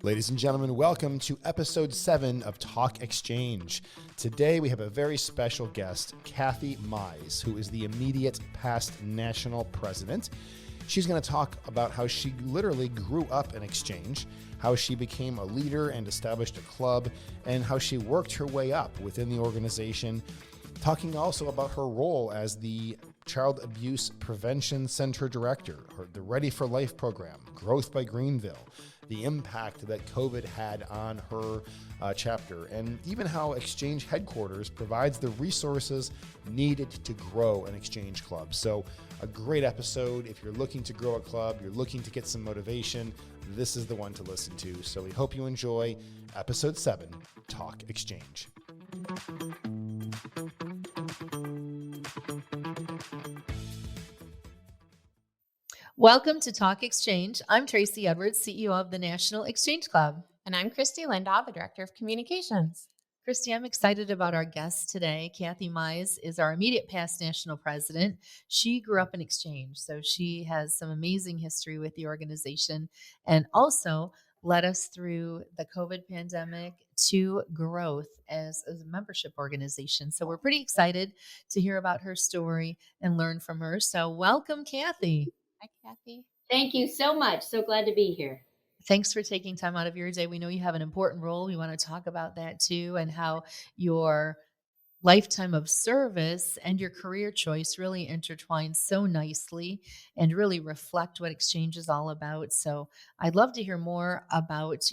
Ladies and gentlemen, welcome to episode 7 of Talk Exchange. Today we have a very special guest, Kathy Mize, who is the immediate past national president. She's going to talk about how she literally grew up in Exchange, how she became a leader and established a club, and how she worked her way up within the organization, talking also about her role as the Child Abuse Prevention Center Director, or the Ready for Life program, Growth by Greenville, the impact that COVID had on her chapter, and even how Exchange headquarters provides the resources needed to grow an Exchange club. So a great episode. If you're looking to grow a club, you're looking to get some motivation, this is the one to listen to. So we hope you enjoy episode 7, Talk Exchange. Welcome to Talk Exchange. I'm Tracy Edwards, CEO of the National Exchange Club. And I'm Christy Lindahl, the Director of Communications. Christy, I'm excited about our guest today. Kathy Mize is our immediate past national president. She grew up in Exchange, so she has some amazing history with the organization and also led us through the COVID pandemic to growth as a membership organization. So we're pretty excited to hear about her story and learn from her. So welcome, Kathy. Hi, Kathy. Thank you so much. So glad to be here. Thanks for taking time out of your day. We know you have an important role. We want to talk about that too, and how your lifetime of service and your career choice really intertwine so nicely and really reflect what Exchange is all about. So I'd love to hear more about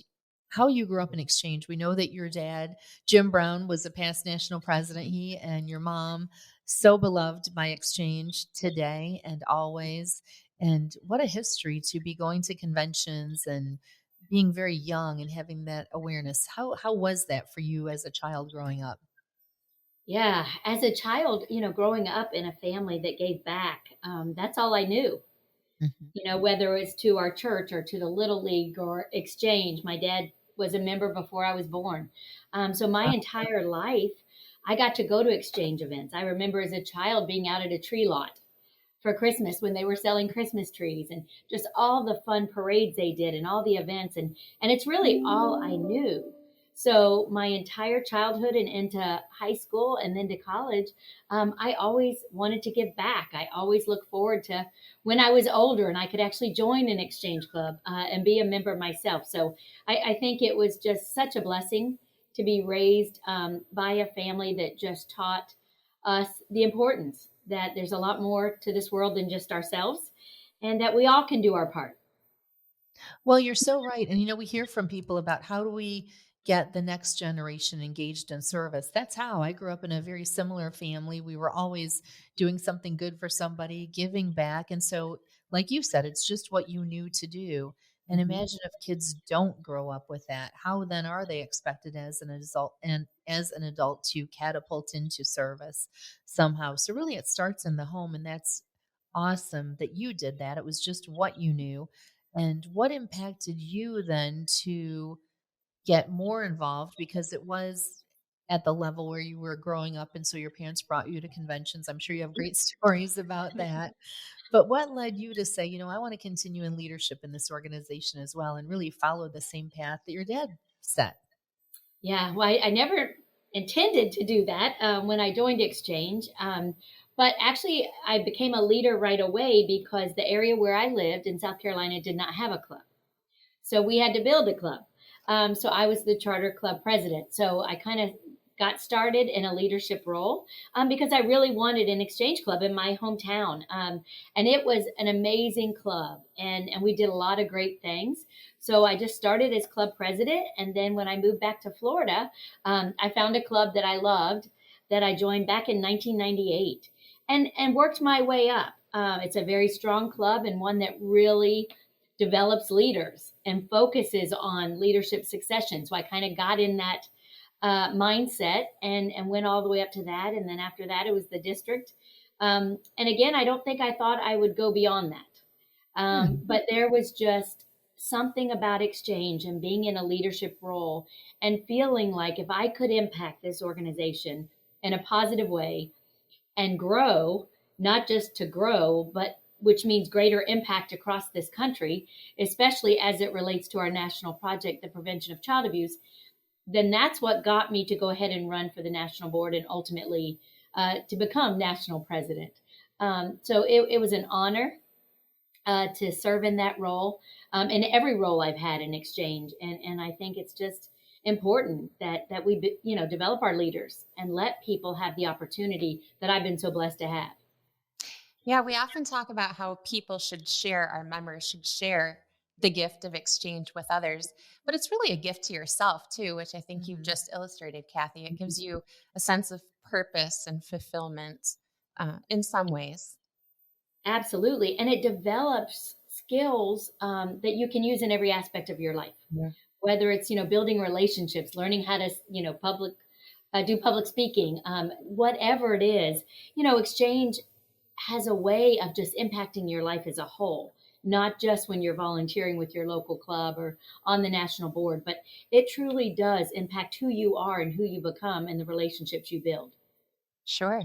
how you grew up in Exchange. We know that your dad, Jim Brown, was a past national president. He and your mom, so beloved by Exchange today and always. And what a history to be going to conventions and being very young and having that awareness. How was that for you as a child growing up? Yeah, as a child, growing up in a family that gave back, that's all I knew. Mm-hmm. Whether it's to our church or to the Little League or Exchange. My dad was a member before I was born. So my entire life, I got to go to Exchange events. I remember as a child being out at a tree lot for Christmas when they were selling Christmas trees and just all the fun parades they did and all the events. And it's really all I knew. So my entire childhood and into high school and then to college, I always wanted to give back. I always looked forward to when I was older and I could actually join an Exchange club and be a member myself. So I think it was just such a blessing to be raised by a family that just taught us the importance that there's a lot more to this world than just ourselves and that we all can do our part. Well, you're so right. And, we hear from people about how do we get the next generation engaged in service. That's how I grew up in a very similar family. We were always doing something good for somebody, giving back. And so, like you said, it's just what you knew to do. And imagine if kids don't grow up with that. How then are they expected as an adult to catapult into service somehow? So really it starts in the home, and that's awesome that you did that. It was just what you knew. And what impacted you then to get more involved, because it was at the level where you were growing up and so your parents brought you to conventions. I'm sure you have great stories about that. But what led you to say, I want to continue in leadership in this organization as well and really follow the same path that your dad set? Yeah, well, I never intended to do that when I joined Exchange. But actually, I became a leader right away because the area where I lived in South Carolina did not have a club. So we had to build a club. So I was the charter club president. So I kind of got started in a leadership role because I really wanted an Exchange club in my hometown. And it was an amazing club. And we did a lot of great things. So I just started as club president. And then when I moved back to Florida, I found a club that I loved that I joined back in 1998 and worked my way up. It's a very strong club and one that really develops leaders and focuses on leadership succession. So I kind of got in that mindset and went all the way up to that. And then after that, it was the district. And again, I don't think I thought I would go beyond that. But there was just something about Exchange and being in a leadership role and feeling like if I could impact this organization in a positive way and grow, not just to grow, but which means greater impact across this country, especially as it relates to our national project, the prevention of child abuse, then that's what got me to go ahead and run for the national board and ultimately to become national president. So it was an honor to serve in that role, in every role I've had in Exchange. And I think it's just important that we, develop our leaders and let people have the opportunity that I've been so blessed to have. Yeah, we often talk about how people should share, our members should share the gift of exchange with others, but it's really a gift to yourself too, which I think you've just illustrated, Kathy. It gives you a sense of purpose and fulfillment in some ways. Absolutely. And it develops skills that you can use in every aspect of your life, whether it's, building relationships, learning how to, do public speaking, whatever it is, Exchange has a way of just impacting your life as a whole, not just when you're volunteering with your local club or on the national board, but it truly does impact who you are and who you become and the relationships you build. Sure.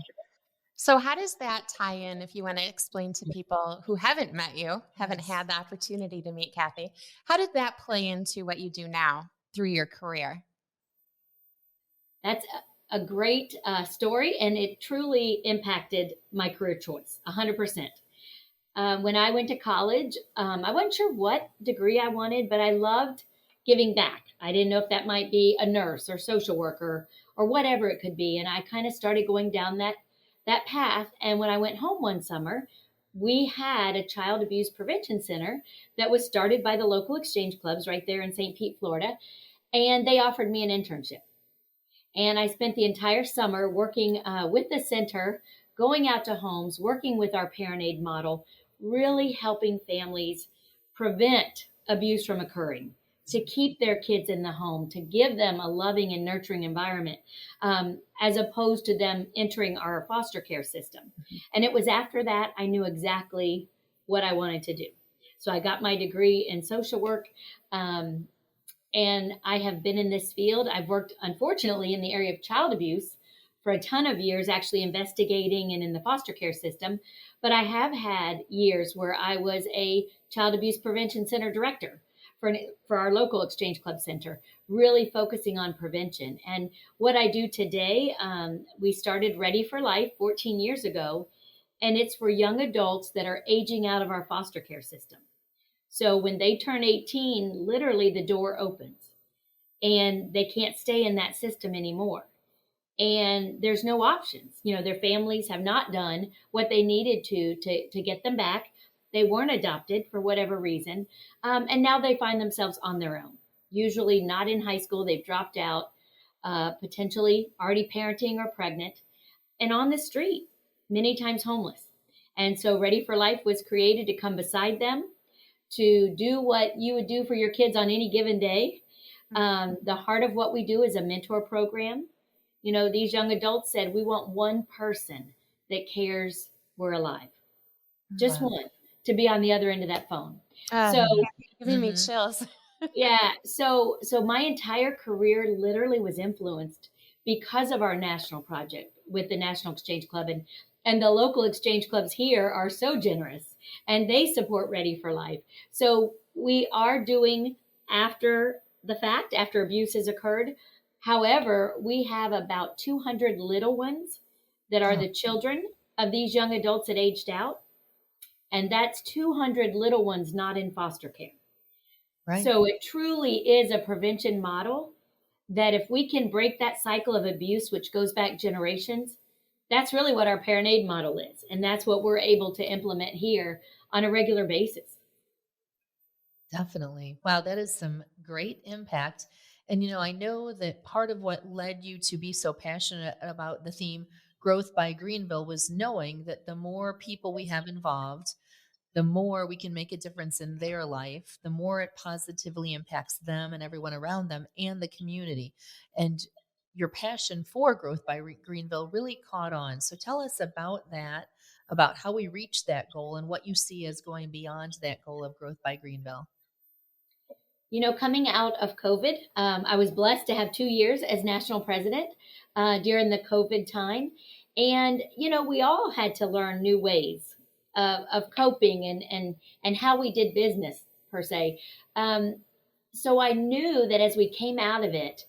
So how does that tie in, if you want to explain to people who haven't met you, haven't had the opportunity to meet Kathy, how did that play into what you do now through your career? That's a great story, and it truly impacted my career choice, 100%. When I went to college, I wasn't sure what degree I wanted, but I loved giving back. I didn't know if that might be a nurse or social worker or whatever it could be. And I kind of started going down that path. And when I went home one summer, we had a child abuse prevention center that was started by the local exchange clubs right there in St. Pete, Florida. And they offered me an internship. And I spent the entire summer working with the center, going out to homes, working with our parent aid model, really helping families prevent abuse from occurring, to keep their kids in the home, to give them a loving and nurturing environment, as opposed to them entering our foster care system. And it was after that I knew exactly what I wanted to do. So I got my degree in social work, and I have been in this field. I've worked, unfortunately, in the area of child abuse for a ton of years, actually investigating and in the foster care system. But I have had years where I was a child abuse prevention center director for our local Exchange Club Center, really focusing on prevention. And what I do today, we started Ready for Life 14 years ago, and it's for young adults that are aging out of our foster care system. So when they turn 18, literally the door opens and they can't stay in that system anymore. And there's no options. Their families have not done what they needed to get them back. They weren't adopted for whatever reason. And now they find themselves on their own, usually not in high school. They've dropped out, potentially already parenting or pregnant, and on the street, many times homeless. And so Ready for Life was created to come beside them, to do what you would do for your kids on any given day. The heart of what we do is a mentor program. These young adults said, we want one person that cares we're alive. Just one to be on the other end of that phone. So giving me chills. Yeah. So my entire career literally was influenced because of our national project with the National Exchange Club, and the local exchange clubs here are so generous and they support Ready for Life. So we are doing after the fact, after abuse has occurred. However, we have about 200 little ones that are the children of these young adults that aged out. And that's 200 little ones not in foster care. Right. So it truly is a prevention model that if we can break that cycle of abuse, which goes back generations, that's really what our parent aid model is. And that's what we're able to implement here on a regular basis. Definitely. Wow, that is some great impact. And, I know that part of what led you to be so passionate about the theme Growth by Greenville was knowing that the more people we have involved, the more we can make a difference in their life, the more it positively impacts them and everyone around them and the community. And your passion for Growth by Greenville really caught on. So tell us about that, about how we reach that goal and what you see as going beyond that goal of Growth by Greenville. Coming out of COVID, I was blessed to have 2 years as national president during the COVID time. And, we all had to learn new ways of coping and how we did business per se. So I knew that as we came out of it,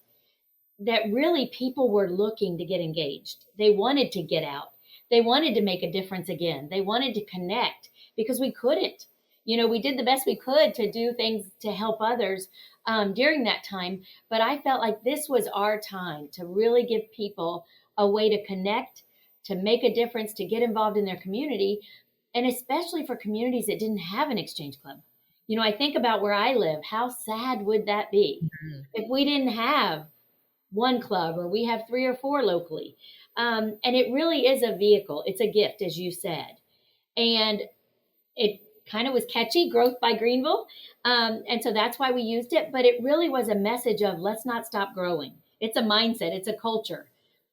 that really people were looking to get engaged. They wanted to get out. They wanted to make a difference again. They wanted to connect because we couldn't. We did the best we could to do things to help others during that time. But I felt like this was our time to really give people a way to connect, to make a difference, to get involved in their community, and especially for communities that didn't have an exchange club. I think about where I live. How sad would that be if we didn't have one club, or we have 3 or 4 locally? And it really is a vehicle. It's a gift, as you said. And it kind of was catchy, growth by Greenville. And so that's why we used it. But it really was a message of let's not stop growing. It's a mindset. It's a culture.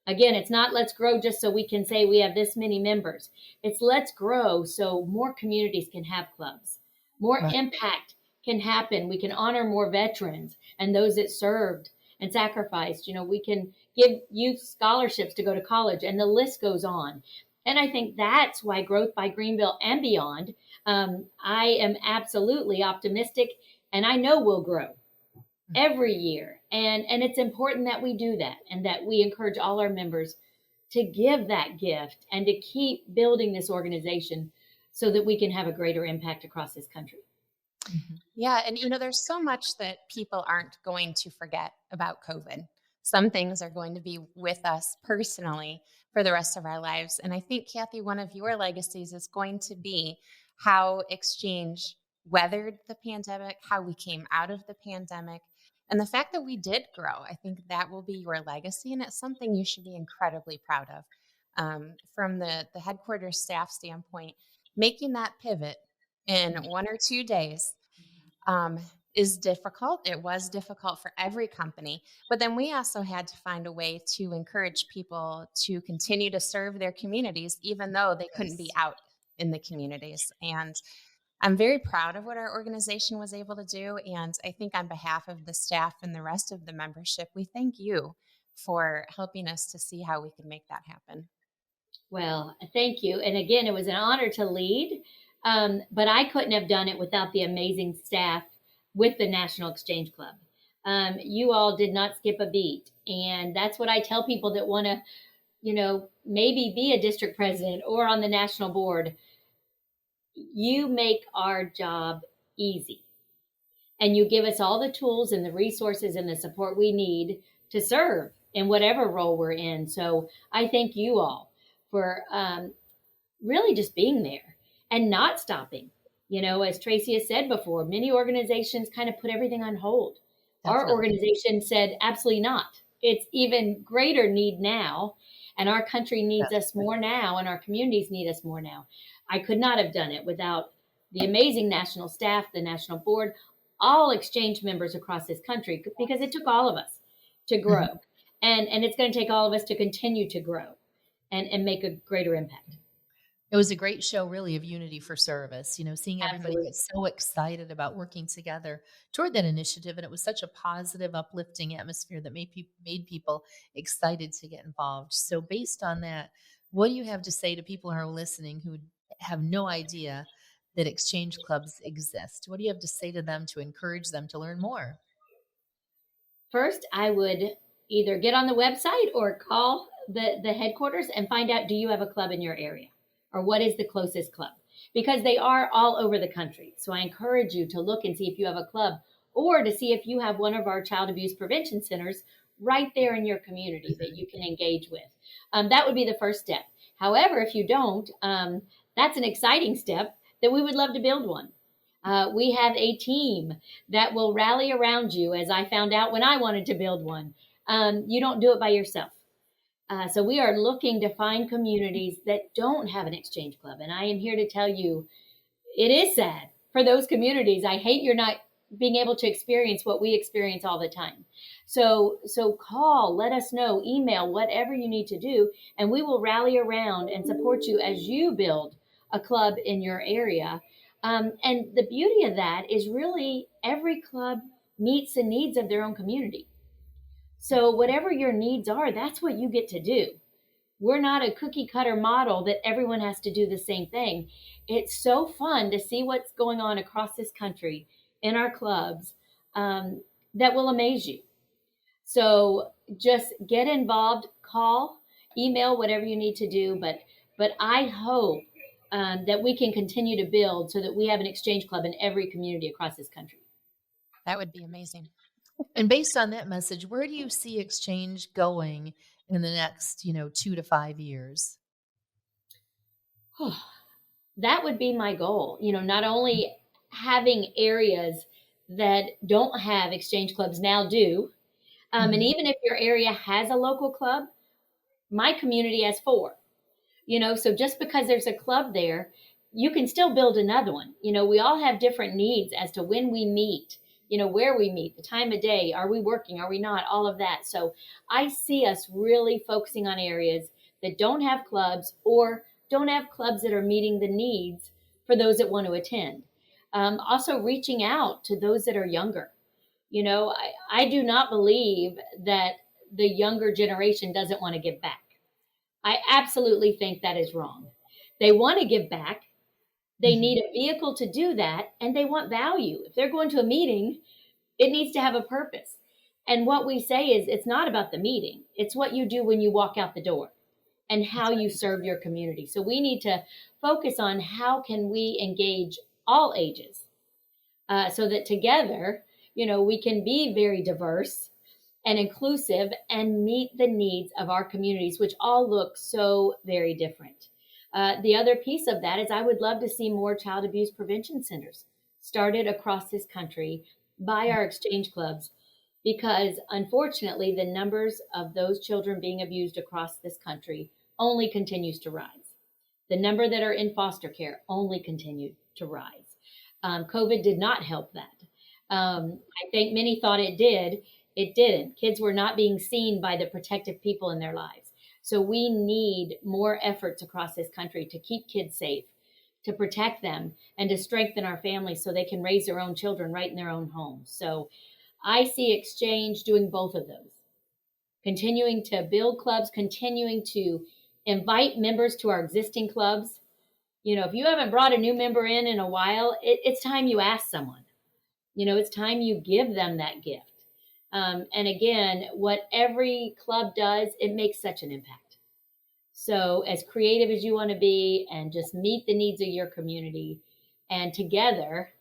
Again, it's not let's grow just so we can say we have this many members. It's let's grow so more communities can have clubs. More impact can happen. We can honor more veterans and those that served and sacrificed. We can give youth scholarships to go to college, and the list goes on. And I think that's why growth by Greenville and beyond, I am absolutely optimistic, and I know we'll grow every year. And it's important that we do that, and that we encourage all our members to give that gift and to keep building this organization so that we can have a greater impact across this country. Yeah. And, there's so much that people aren't going to forget about COVID. Some things are going to be with us personally for the rest of our lives. And I think, Kathy, one of your legacies is going to be how Exchange weathered the pandemic, how we came out of the pandemic, and the fact that we did grow. I think that will be your legacy, and it's something you should be incredibly proud of. From the headquarters staff standpoint, making that pivot in 1 or 2 days is difficult. It was difficult for every company, but then we also had to find a way to encourage people to continue to serve their communities, even though they couldn't be out in the communities. And I'm very proud of what our organization was able to do. And I think on behalf of the staff and the rest of the membership, we thank you for helping us to see how we could make that happen. Well, thank you. And again, it was an honor to lead, but I couldn't have done it without the amazing staff with the National Exchange Club. You all did not skip a beat. And that's what I tell people that want to, maybe be a district president or on the national board. You make our job easy, and you give us all the tools and the resources and the support we need to serve in whatever role we're in. So I thank you all for really just being there and not stopping. As Tracy has said before, many organizations kind of put everything on hold. Definitely. Our organization said, absolutely not. It's even greater need now, and our country needs us more now, and our communities need us more now. I could not have done it without the amazing national staff, the national board, all Exchange members across this country, because it took all of us to grow. And it's going to take all of us to continue to grow and make a greater impact. It was a great show, really, of unity for service, seeing everybody Absolutely. get so excited about working together toward that initiative. And it was such a positive, uplifting atmosphere that made people excited to get involved. So based on that, what do you have to say to people who are listening who have no idea that exchange clubs exist? What do you have to say to them to encourage them to learn more? First, I would either get on the website or call the headquarters and find out, do you have a club in your area? Or what is the closest club? Because they are all over the country. So I encourage you to look and see if you have a club, or to see if you have one of our child abuse prevention centers right there in your community that you can engage with. That would be the first step. However, if you don't, that's an exciting step that we would love to build one. We have a team that will rally around you, as I found out when I wanted to build one. You don't do it by yourself. So we are looking to find communities that don't have an exchange club. And I am here to tell you, it is sad for those communities. I hate you're not being able to experience what we experience all the time. So call, let us know, email, whatever you need to do, and we will rally around and support you as you build a club in your area. And the beauty of that is really every club meets the needs of their own community. So whatever your needs are, that's what you get to do. We're not a cookie cutter model that everyone has to do the same thing. It's so fun to see what's going on across this country in our clubs, that will amaze you. So just get involved, call, email, whatever you need to do. But I hope that we can continue to build so that we have an exchange club in every community across this country. That would be amazing. And based on that message, where do you see Exchange going in the next, 2 to 5 years? That would be my goal. Not only having areas that don't have exchange clubs now do, and even if your area has a local club, my community has 4. So just because there's a club there, you can still build another one. We all have different needs as to when we meet, where we meet, the time of day, are we working, are we not, all of that. So I see us really focusing on areas that don't have clubs or don't have clubs that are meeting the needs for those that want to attend. Also reaching out to those that are younger. I do not believe that the younger generation doesn't want to give back. I absolutely think that is wrong. They want to give back. They need a vehicle to do that, and they want value. If they're going to a meeting, it needs to have a purpose. And what we say is it's not about the meeting. It's what you do when you walk out the door and how you serve your community. So we need to focus on how can we engage all ages so that together, we can be very diverse and inclusive and meet the needs of our communities, which all look so very different. The other piece of that is I would love to see more child abuse prevention centers started across this country by our exchange clubs, because unfortunately, the numbers of those children being abused across this country only continues to rise. The number that are in foster care only continue to rise. COVID did not help that. I think many thought it did. It didn't. Kids were not being seen by the protective people in their lives. So we need more efforts across this country to keep kids safe, to protect them, and to strengthen our families so they can raise their own children right in their own homes. So I see Exchange doing both of those, continuing to build clubs, continuing to invite members to our existing clubs. If you haven't brought a new member in a while, it's time you ask someone. It's time you give them that gift. And again, what every club does, it makes such an impact. So as creative as you want to be and just meet the needs of your community, and together,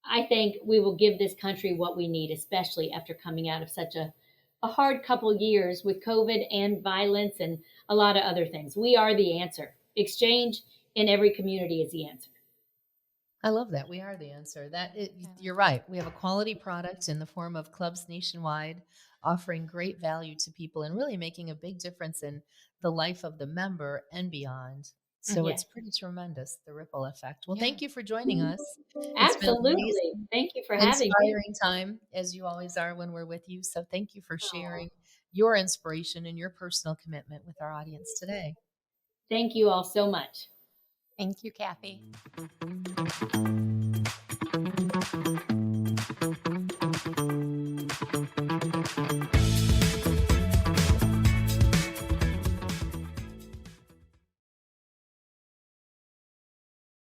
I think we will give this country what we need, especially after coming out of such a hard couple years with COVID and violence and a lot of other things. We are the answer. Exchange in every community is the answer. I love that. We are the answer. You're right. We have a quality product in the form of clubs nationwide, offering great value to people and really making a big difference in the life of the member and beyond. So Yes. It's pretty tremendous, the ripple effect. Well, thank you for joining us. Absolutely. Thank you for having me. Inspiring time, as you always are when we're with you. So thank you for sharing your inspiration and your personal commitment with our audience today. Thank you all so much. Thank you, Kathy.